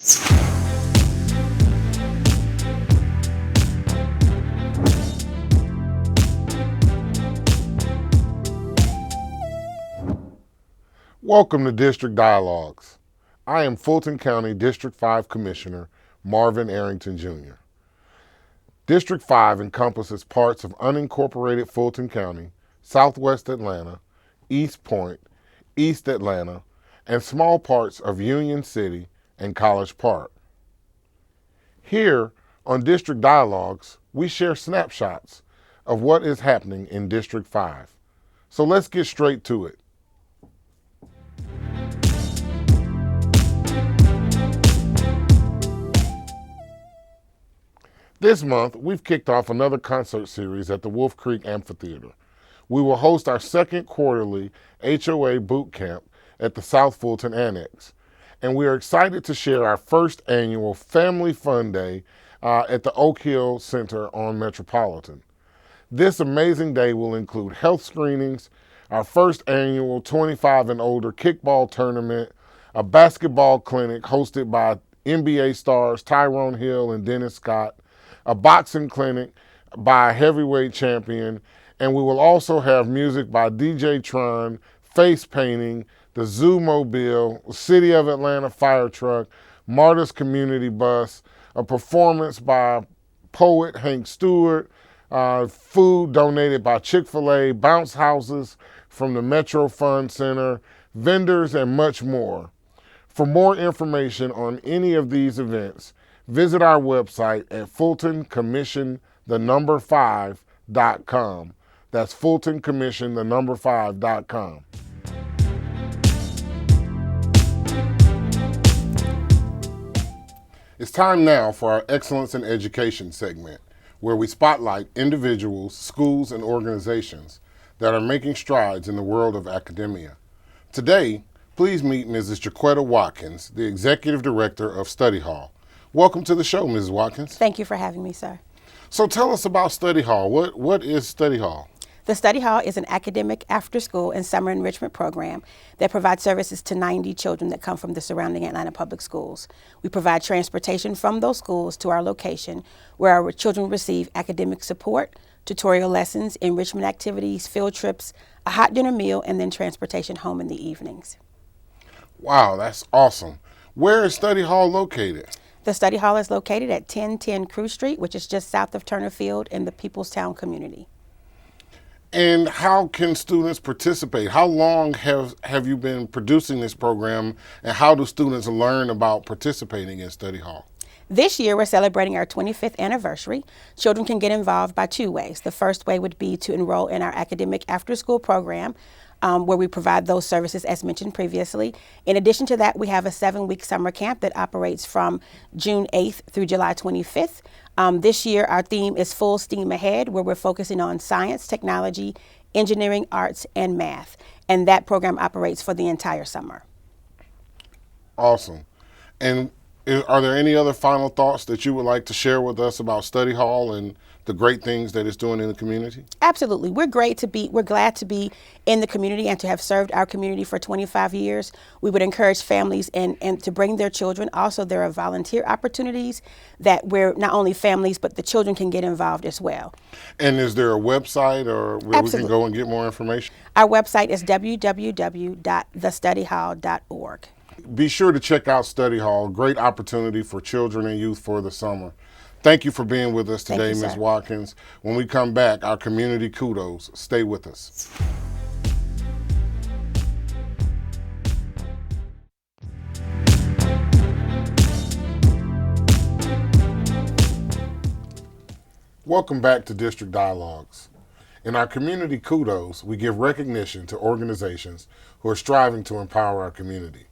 Welcome to District Dialogues. I am Fulton County District 5 Commissioner Marvin Arrington Jr. District 5 encompasses parts of unincorporated Fulton County, Southwest Atlanta, East Point, East Atlanta, and small parts of Union City and College Park. Here on District Dialogues, we share snapshots of what is happening in District 5. So let's get straight to it. This month, we've kicked off another concert series at the Wolf Creek Amphitheater. We will host our second quarterly HOA boot camp at the South Fulton Annex. And we are excited to share our first annual Family Fun Day at the Oak Hill Center on Metropolitan. This amazing day will include health screenings, our first annual 25 and older kickball tournament, a basketball clinic hosted by NBA stars Tyrone Hill and Dennis Scott, a boxing clinic by a heavyweight champion, and we will also have music by DJ Tron, face painting, the Zoo Mobile, City of Atlanta fire truck, Martyrs Community Bus, a performance by poet Hank Stewart, food donated by Chick-fil-A, bounce houses from the Metro Fund Center, vendors, and much more. For more information on any of these events, visit our website at fultoncommission5.com. That's fultoncommission5.com. It's time now for our Excellence in Education segment, where we spotlight individuals, schools, and organizations that are making strides in the world of academia. Today, please meet Mrs. Jaquetta Watkins, the Executive Director of Study Hall. Welcome to the show, Mrs. Watkins. Thank you for having me, sir. So tell us about Study Hall. What is Study Hall? The Study Hall is an academic after-school and summer enrichment program that provides services to 90 children that come from the surrounding Atlanta public schools. We provide transportation from those schools to our location, where our children receive academic support, tutorial lessons, enrichment activities, field trips, a hot dinner meal, and then transportation home in the evenings. Wow, that's awesome. Where is Study Hall located? The Study Hall is located at 1010 Crew Street, which is just south of Turner Field in the Peoplestown community. And how can students participate? How long have you been producing this program, and how do students learn about participating in Study Hall? This year, we're celebrating our 25th anniversary. Children can get involved by two ways. The first way would be to enroll in our academic after-school program, where we provide those services as mentioned previously. In addition to that, we have a 7-week summer camp that operates from June 8th through July 25th. This year, our theme is Full Steam Ahead, where we're focusing on science, technology, engineering, arts, and math. And that program operates for the entire summer. Awesome. And are there any other final thoughts that you would like to share with us about Study Hall and the great things that it's doing in the community? Absolutely. We're glad to be in the community and to have served our community for 25 years. We would encourage families and to bring their children. Also, there are volunteer opportunities that where not only families but the children can get involved as well. And is there a website or where we can go and get more information? Our website is www.thestudyhall.org. Be sure to check out Study Hall, great opportunity for children and youth for the summer. Thank you for being with us today, Ms. Watkins. When we come back, our community kudos. Stay with us. Welcome back to District Dialogues. In our community kudos, we give recognition to organizations who are striving to empower our community.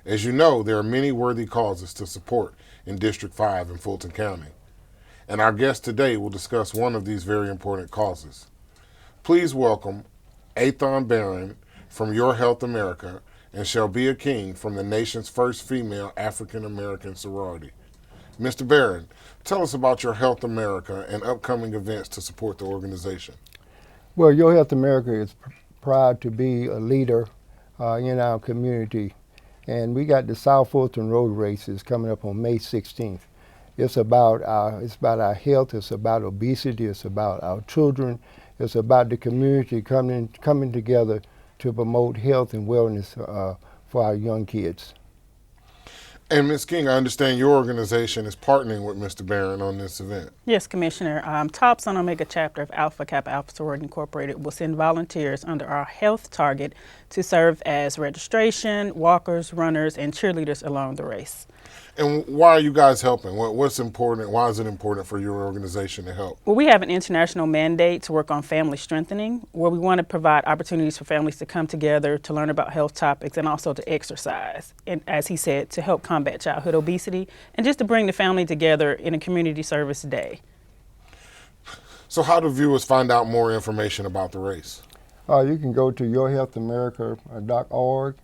As you know, there are many worthy causes to support in District 5 in Fulton County. And our guest today will discuss one of these very important causes. Please welcome Athon Barron from Your Health America and Shelbia King from the nation's first female African-American sorority. Mr. Barron, tell us about Your Health America and upcoming events to support the organization. Well, Your Health America is proud to be a leader in our community. And we got the South Fulton Road races coming up on May 16th. It's about our health. It's about obesity. It's about our children. It's about the community coming together to promote health and wellness for our young kids. And Ms. King, I understand your organization is partnering with Mr. Barron on this event. Yes, Commissioner. Dobson Omega chapter of Alpha Kappa Alpha Sorority Incorporated will send volunteers under our health target to serve as registration, walkers, runners, and cheerleaders along the race. And why are you guys helping? What's important? Why is it important for your organization to help? Well, we have an international mandate to work on family strengthening, where we want to provide opportunities for families to come together to learn about health topics and also to exercise. And as he said, to help combat childhood obesity and just to bring the family together in a community service day. So how do viewers find out more information about the race? You can go to yourhealthamerica.org.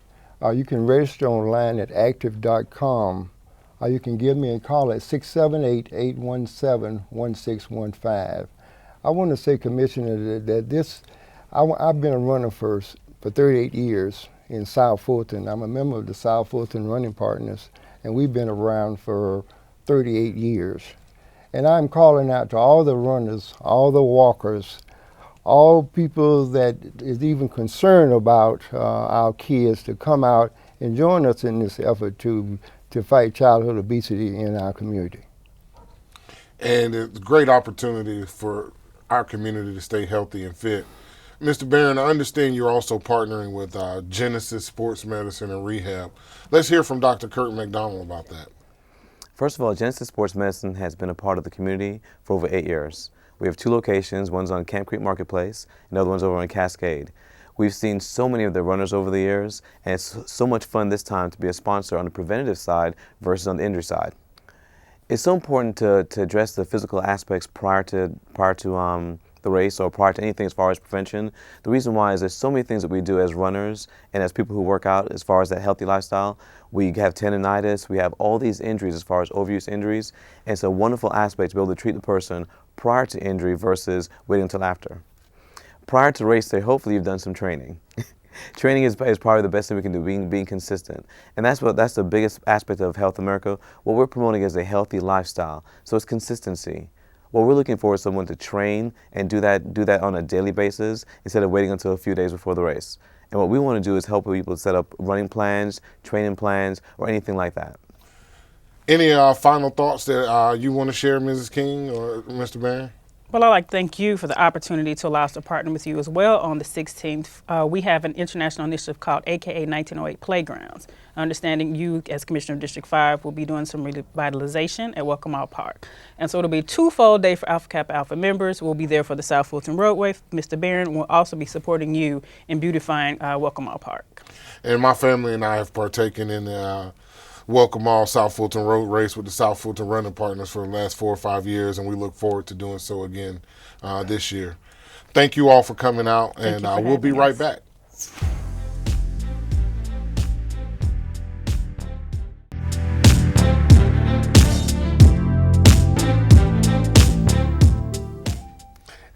You can register online at active.com. You can give me a call at 678-817-1615. I want to say, Commissioner, that I've been a runner for 38 years in South Fulton. I'm a member of the South Fulton Running Partners, and we've been around for 38 years. And I'm calling out to all the runners, all the walkers, all people that is even concerned about our kids to come out and join us in this effort to fight childhood obesity in our community. And it's a great opportunity for our community to stay healthy and fit. Mr. Barron, I understand you're also partnering with Genesis Sports Medicine and Rehab. Let's hear from Dr. Kurt McDonald about that. First of all, Genesis Sports Medicine has been a part of the community for over 8 years. We have 2 locations. One's on Camp Creek Marketplace, and the other one's over on Cascade. We've seen so many of the runners over the years, and it's so much fun this time to be a sponsor on the preventative side versus on the injury side. It's so important to address the physical aspects prior to the race or prior to anything as far as prevention. The reason why is there's so many things that we do as runners and as people who work out as far as that healthy lifestyle. We have tendonitis, we have all these injuries as far as overuse injuries, and it's a wonderful aspect to be able to treat the person prior to injury versus waiting until after. Prior to race day, hopefully you've done some training. Training is probably the best thing we can do, being consistent. And that's the biggest aspect of Health America. What we're promoting is a healthy lifestyle. So it's consistency. What we're looking for is someone to train and do that on a daily basis instead of waiting until a few days before the race. And what we want to do is help people set up running plans, training plans, or anything like that. Any final thoughts that you want to share, Mrs. King or Mr. Barron? Well, I'd like to thank you for the opportunity to allow us to partner with you as well on the 16th. We have an international initiative called AKA 1908 Playgrounds. Understanding you, as Commissioner of District 5, will be doing some revitalization at Welcome All Park. And so it'll be a 2-fold day for Alpha Kappa Alpha members. We'll be there for the South Fulton Roadway. Mr. Barron will also be supporting you in beautifying Welcome All Park. And my family and I have partaken in the Welcome All South Fulton Road Race with the South Fulton Running Partners for the last 4 or 5 years, and we look forward to doing so again this year. Thank you all for coming out, and we'll be right back.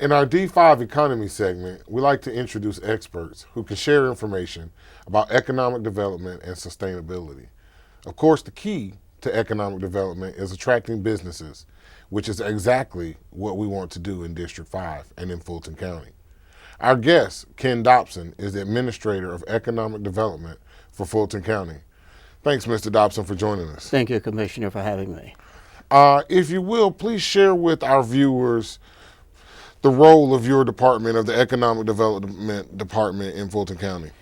In our D5 economy segment, we like to introduce experts who can share information about economic development and sustainability. Of course, the key to economic development is attracting businesses, which is exactly what we want to do in District 5 and in Fulton County. Our guest, Ken Dobson, is the Administrator of Economic Development for Fulton County. Thanks, Mr. Dobson, for joining us. Thank you, Commissioner, for having me. If you will, please share with our viewers the role of your department, of the Economic Development Department in Fulton County.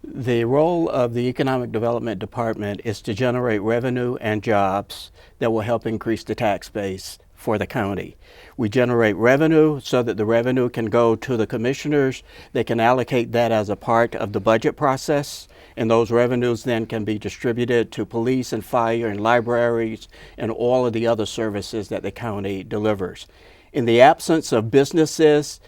The role of the Economic Development Department is to generate revenue and jobs that will help increase the tax base for the county. We generate revenue so that the revenue can go to the commissioners. They can allocate that as a part of the budget process, and those revenues then can be distributed to police and fire and libraries and all of the other services that the county delivers. In the absence of businesses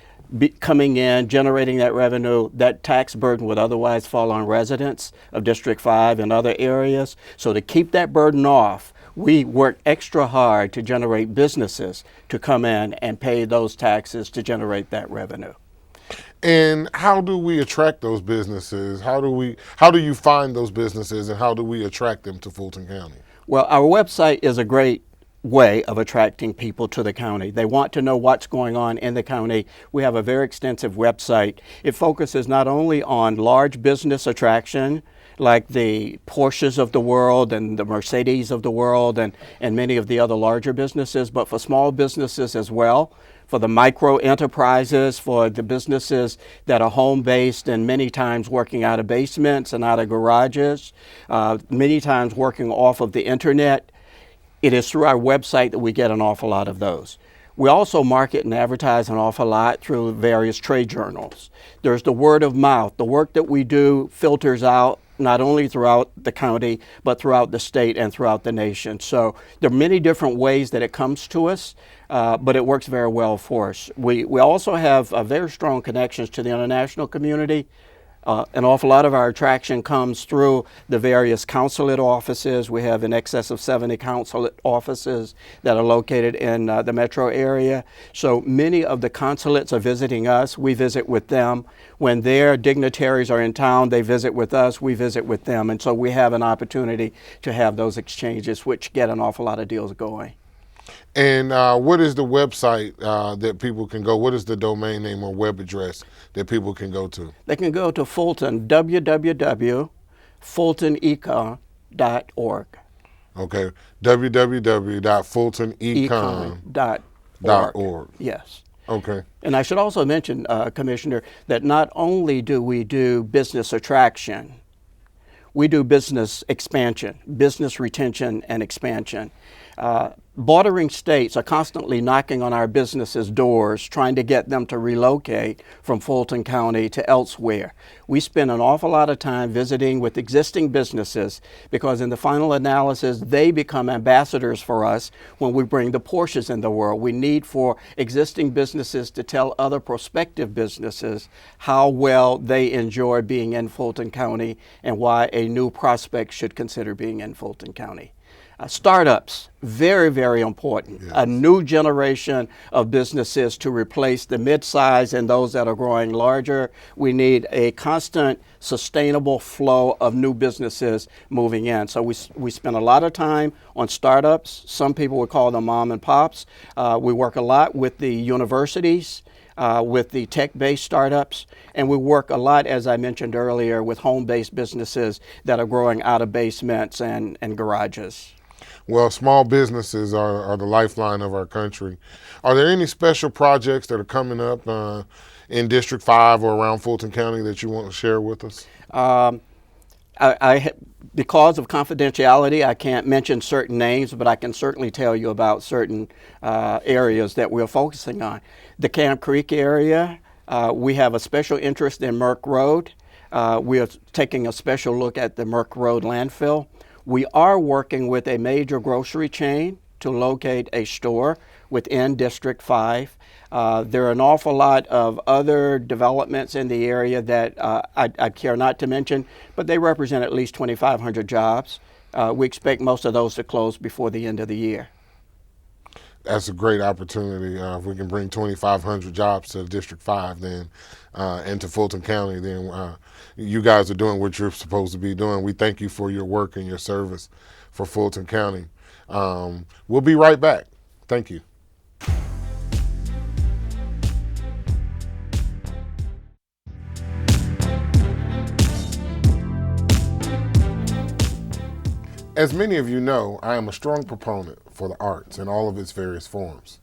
coming in, generating that revenue, that tax burden would otherwise fall on residents of District 5 and other areas. So to keep that burden off, we work extra hard to generate businesses to come in and pay those taxes to generate that revenue. And how do we attract those businesses? How do you find those businesses, and how do we attract them to Fulton County? Well, our website is a great way of attracting people to the county. They want to know what's going on in the county. We have a very extensive website. It focuses not only on large business attraction, like the Porsches of the world and the Mercedes of the world and many of the other larger businesses, but for small businesses as well, for the micro enterprises, for the businesses that are home-based and many times working out of basements and out of garages, many times working off of the internet. It is through our website that we get an awful lot of those. We also market and advertise an awful lot through various trade journals. There's the word of mouth. The work that we do filters out not only throughout the county, but throughout the state and throughout the nation. So there are many different ways that it comes to us, but it works very well for us. We also have very strong connections to the international community. An awful lot of our attraction comes through the various consulate offices. We have in excess of 70 consulate offices that are located in the metro area. So many of the consulates are visiting us. We visit with them. When their dignitaries are in town, they visit with us. We visit with them. And so we have an opportunity to have those exchanges, which get an awful lot of deals going. And what is the website that people can go? What is the domain name or web address that people can go to? They can go to Fulton, www.fultonecon.org. Okay, www.fultonecon.org. Yes. Okay. And I should also mention, Commissioner, that not only do we do business attraction, we do business expansion, business retention and expansion. Bordering states are constantly knocking on our businesses' doors, trying to get them to relocate from Fulton County to elsewhere. We spend an awful lot of time visiting with existing businesses because in the final analysis, they become ambassadors for us when we bring the Porsches in the world. We need for existing businesses to tell other prospective businesses how well they enjoy being in Fulton County and why a new prospect should consider being in Fulton County. Startups, very, very important. Yes. A new generation of businesses to replace the mid-size and those that are growing larger. We need a constant, sustainable flow of new businesses moving in. So we spend a lot of time on startups. Some people would call them mom and pops. We work a lot with the universities, with the tech-based startups, and we work a lot, as I mentioned earlier, with home-based businesses that are growing out of basements and garages. Well, small businesses are the lifeline of our country. Are there any special projects that are coming up in District 5 or around Fulton County that you want to share with us? Because of confidentiality, I can't mention certain names, but I can certainly tell you about certain areas that we're focusing on. The Camp Creek area, we have a special interest in Merck Road. We are taking a special look at the Merck Road landfill. We are working with a major grocery chain to locate a store within District 5. There are an awful lot of other developments in the area that I care not to mention, but they represent at least 2,500 jobs. We expect most of those to close before the end of the year. That's a great opportunity. If we can bring 2,500 jobs to District 5 then, and to Fulton County, then you guys are doing what you're supposed to be doing. We thank you for your work and your service for Fulton County. We'll be right back. Thank you. As many of you know, I am a strong proponent for the arts in all of its various forms.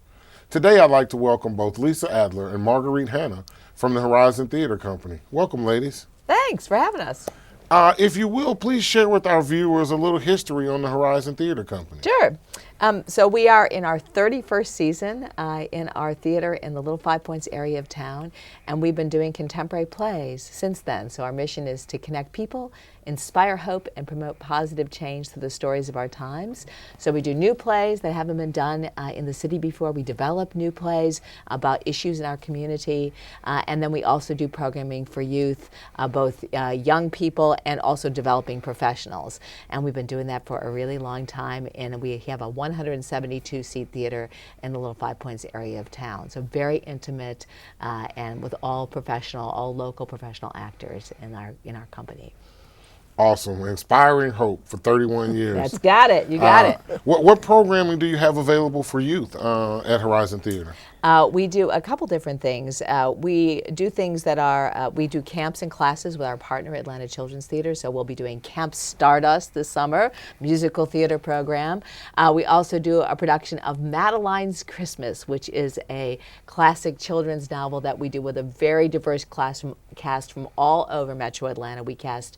Today, I'd like to welcome both Lisa Adler and Marguerite Hanna from the Horizon Theater Company. Welcome, ladies. Thanks for having us. If you will, please share with our viewers a little history on the Horizon Theater Company. Sure. So we are in our 31st season in our theater in the Little Five Points area of town, and we've been doing contemporary plays since then. So our mission is to connect people, inspire hope, and promote positive change through the stories of our times. So we do new plays that haven't been done in the city before. We develop new plays about issues in our community, and then we also do programming for youth, both young people and also developing professionals. And we've been doing that for a really long time, and we have a 172-seat theater in the Little Five Points area of town. So very intimate, and with all local professional actors in our company. Awesome. Inspiring hope for 31 years. That's got it. You got it. What programming do you have available for youth at Horizon Theater? We do a couple different things. We do things that are, we do camps and classes with our partner, Atlanta Children's Theater. So we'll be doing Camp Stardust this summer, musical theater program. We also do a production of Madeline's Christmas, which is a classic children's novel that we do with a very diverse cast from all over Metro Atlanta. We cast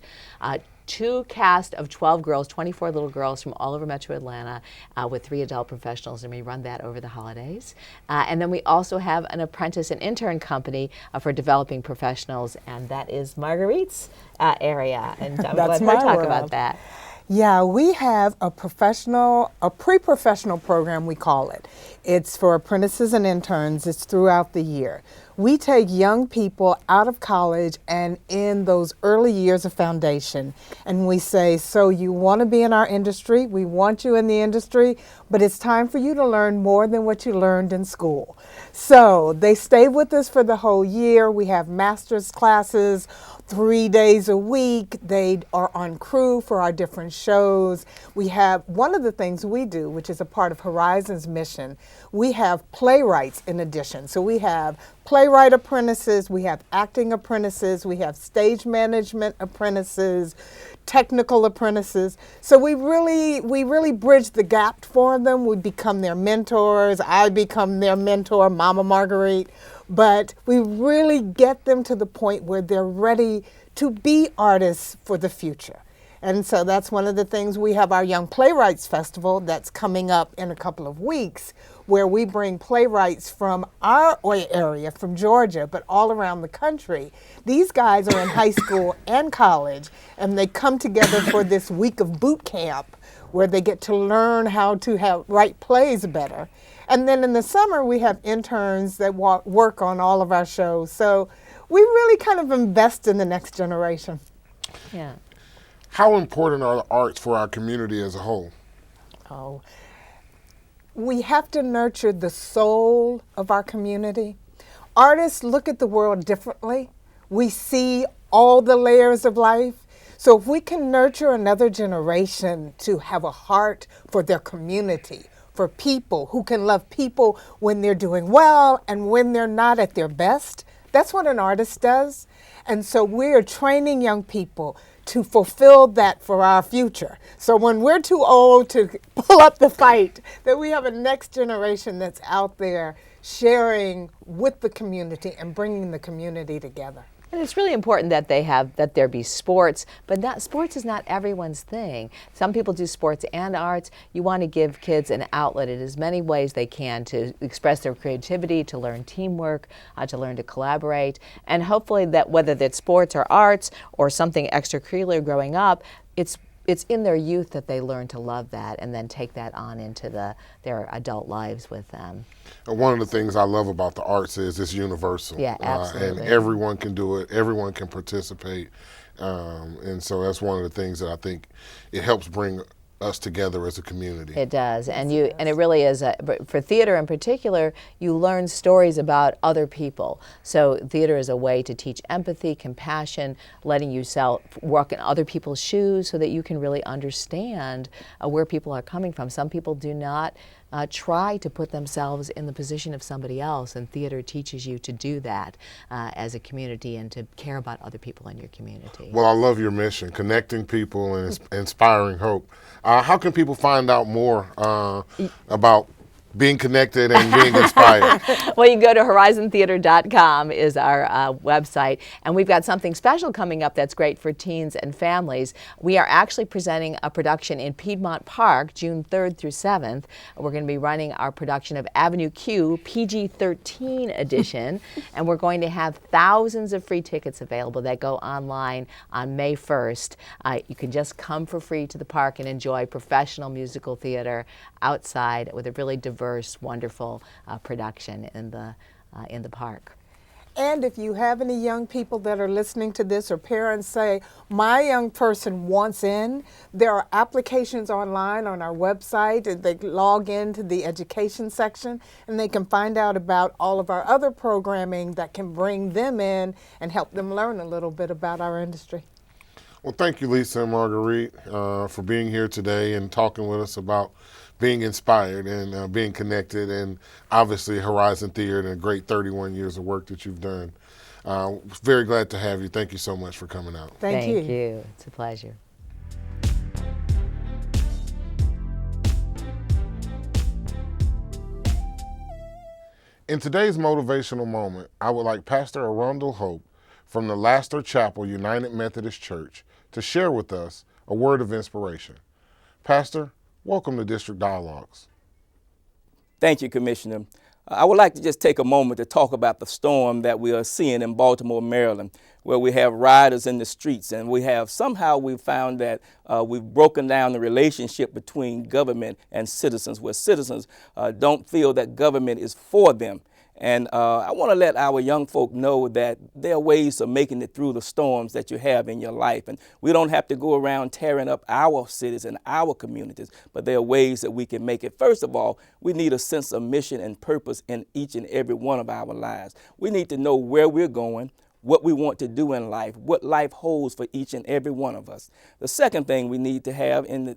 two cast of 12 girls, 24 little girls from all over Metro Atlanta with 3 adult professionals, and we run that over the holidays. And then we also have an apprentice and intern company for developing professionals, and that is Marguerite's area. And I'm That's glad to talk world. about that. Yeah, we have a pre-professional program, we call it. It's for apprentices and interns. It's throughout the year. We take young people out of college and in those early years of foundation, and we say, so you want to be in our industry, we want you in the industry, but it's time for you to learn more than what you learned in school. So they stay with us for the whole year. We have master's classes 3 days a week. They are on crew for our different shows. We have one of the things we do, which is a part of Horizon's mission, we have playwrights in addition. So we have playwright apprentices, we have acting apprentices, we have stage management apprentices, technical apprentices. So we really bridge the gap for them. We become their mentors. I become their mentor, Mama Marguerite. But we really get them to the point where they're ready to be artists for the future. And so that's one of the things. We have our Young Playwrights Festival that's coming up in a couple of weeks, where we bring playwrights from our area, from Georgia, but all around the country. These guys are in high school and college, and they come together for this week of boot camp where they get to learn how to write plays better. And then in the summer, we have interns that work on all of our shows. So we really kind of invest in the next generation. Yeah. How important are the arts for our community as a whole? Oh, we have to nurture the soul of our community. Artists look at the world differently. We see all the layers of life. So if we can nurture another generation to have a heart for their community, for people who can love people when they're doing well and when they're not at their best, that's what an artist does. And so we're training young people to fulfill that for our future. So when we're too old to pull up the fight, that we have a next generation that's out there sharing with the community and bringing the community together. And it's really important that there be sports, but sports is not everyone's thing. Some people do sports and arts. You want to give kids an outlet in as many ways they can to express their creativity, to learn teamwork, to learn to collaborate, and hopefully that whether that's sports or arts or something extracurricular growing up, it's in their youth that they learn to love that and then take that on into their adult lives with them. And one of the things I love about the arts is it's universal. Yeah, absolutely. And everyone can do it. Everyone can participate. And so that's one of the things that I think it helps bring us together as a community. It does, and it really is. For theater in particular, you learn stories about other people. So theater is a way to teach empathy, compassion, letting yourself walk in other people's shoes so that you can really understand where people are coming from. Some people do not try to put themselves in the position of somebody else, and theater teaches you to do that as a community and to care about other people in your community. Well, I love your mission, connecting people and inspiring hope. How can people find out more about being connected and being inspired? Well, you can go to horizontheater.com is our website, and we've got something special coming up that's great for teens and families. We are actually presenting a production in Piedmont Park, June 3rd through 7th. We're going to be running our production of Avenue Q, PG-13 edition, and we're going to have thousands of free tickets available that go online on May 1st. You can just come for free to the park and enjoy professional musical theater outside with a really diverse, wonderful production in the park. And if you have any young people that are listening to this, or parents say, my young person wants in, there are applications online on our website. They log into the education section and they can find out about all of our other programming that can bring them in and help them learn a little bit about our industry. Well, thank you, Lisa and Marguerite, for being here today and talking with us about being inspired and being connected, and obviously Horizon Theater and a great 31 years of work that you've done. Very glad to have you. Thank you so much for coming out. Thank you. Thank you. It's a pleasure. In today's motivational moment, I would like Pastor Arundel Hope from the Laster Chapel United Methodist Church to share with us a word of inspiration. Pastor, welcome to District Dialogues. Thank you, Commissioner. I would like to just take a moment to talk about the storm that we are seeing in Baltimore, Maryland, where we have rioters in the streets, and we've found that we've broken down the relationship between government and citizens, where citizens don't feel that government is for them. And I want to let our young folk know that there are ways of making it through the storms that you have in your life. And we don't have to go around tearing up our cities and our communities, but there are ways that we can make it. First of all, we need a sense of mission and purpose in each and every one of our lives. We need to know where we're going, what we want to do in life, what life holds for each and every one of us. The second thing we need to have in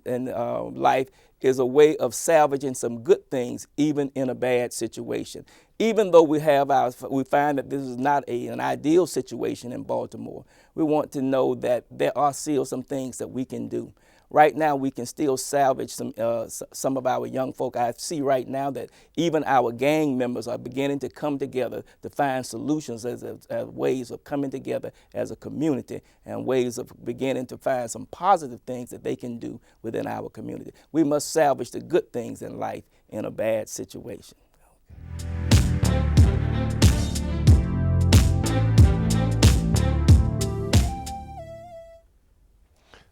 life is a way of salvaging some good things, even in a bad situation. Even though we find that this is not an ideal situation in Baltimore, we want to know that there are still some things that we can do. Right now, we can still salvage some of our young folk. I see right now that even our gang members are beginning to come together to find solutions as ways of coming together as a community and ways of beginning to find some positive things that they can do within our community. We must salvage the good things in life in a bad situation.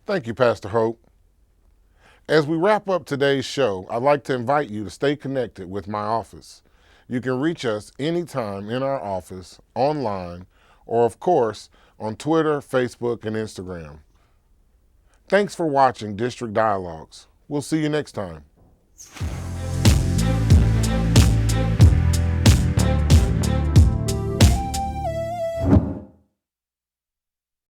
Thank you, Pastor Hope. As we wrap up today's show, I'd like to invite you to stay connected with my office. You can reach us anytime in our office, online, or of course, on Twitter, Facebook, and Instagram. Thanks for watching District Dialogues. We'll see you next time.